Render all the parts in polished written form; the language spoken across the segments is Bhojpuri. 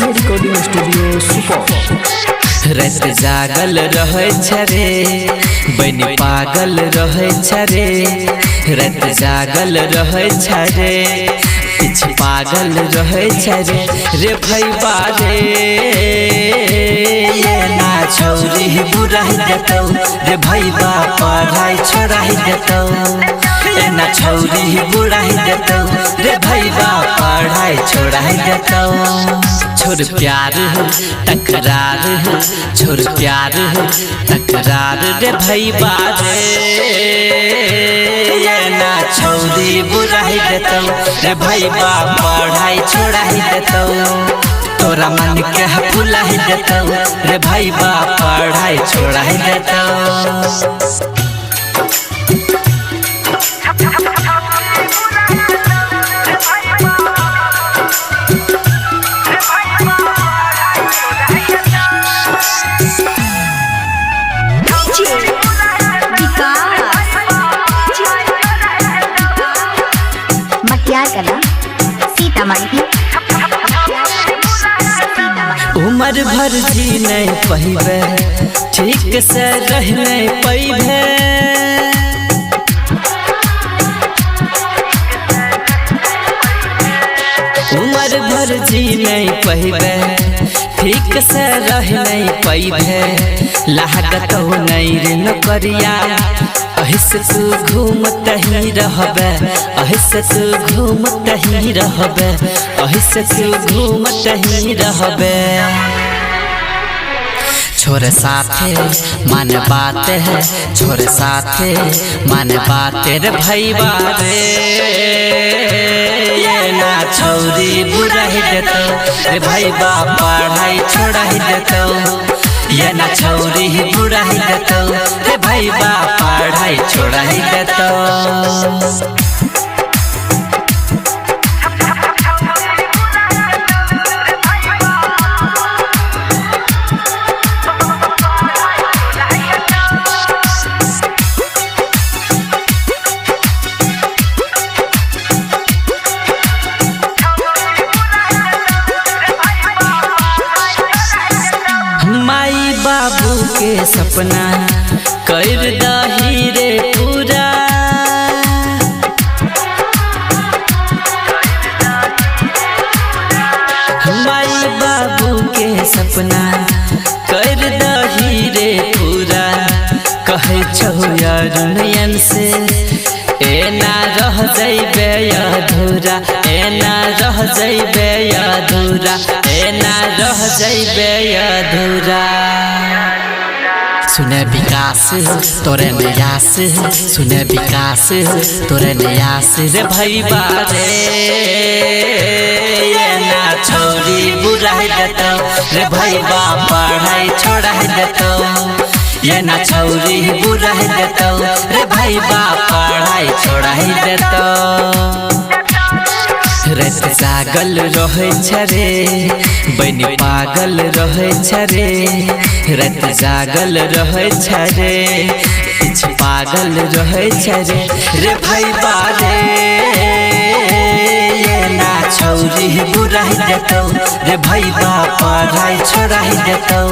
समय रिकॉर्डिंग स्टूडियो सुपौल। रात जागल रहे छरे बनी पागल रहे छरे, रात जागल रहे छरे पीछे पागल रहे छरे रे भैया रे। ये ना छौरी बुरा ही देतौ रे भैया पढ़ाई छोड़ा ही देतौ, ये ना छौरी बुरा ही देतौ रे भैया पढ़ाई छोड़ा ही देतौ। छोड़ प्यार हो तकरार हो, छोड़ प्यार हो तकरार रे भैया रे। ये ना छौरी बुरा ही देतौ रे भैया पढ़ाई छोड़ा ही देतौ, तोरा मन के भुला ही देतौ रे भैया पढ़ाई छोड़ा ही देतौ। उम्र भर जी नहीं पहिबे ठीक से रह नहीं पैबे, उम्र भर जी नहीं पहिबे ठीक से रह नहीं पैबे। लागत हो नहीं रे नौकरिया अहिसे तू घूमत ही रहबे, अहिसे तू घूमत ही रहबे, अहिसे तू घूमत ही रहबे। छोरे साथे मान बात है, छोरे साथे मान बात रे भैया रे। ये ना छौरी बुरा ही देतौ रे भैया पढ़ाई छोड़ा ही देतौ, ये ना छौरी बुरा ही देतौ रे भैया पढ़ाई छोड़ा ही देतौ। माई बाबू के सपना कर दही रे पूरा, माई बाबू के सपना कर दही रे पूरा। कहे छौ यार नयन से ए ना रह जइबे अधूरा, ए ना रह जइबे अधूरा, ए ना रह जइबे अधूरा। सुने विकास तोरे नयास, सुने विकास तोरे नयास रे भैया रे। ये ना छौरी बुरा ही देतौ रे भैया पढ़ाई छोड़ा ही देतौ, ये ना छौरी बुरा ही देतौ रे भैया पढ़ाई छोड़ा ही देतौ। रात जागल रहे छरे बनी पागल रहे छरे, रात जागल रहे छरे पीछे पागल रहे छरे रे भैया रे। ये ना छौरी बुरा ही देतौ रे भैया पढ़ाई छोड़ा ही देतौ,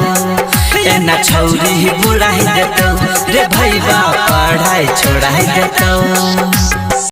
ये ना छौरी बुरा ही देतौ रे भैया पढ़ाई छोड़ा ही देतौ।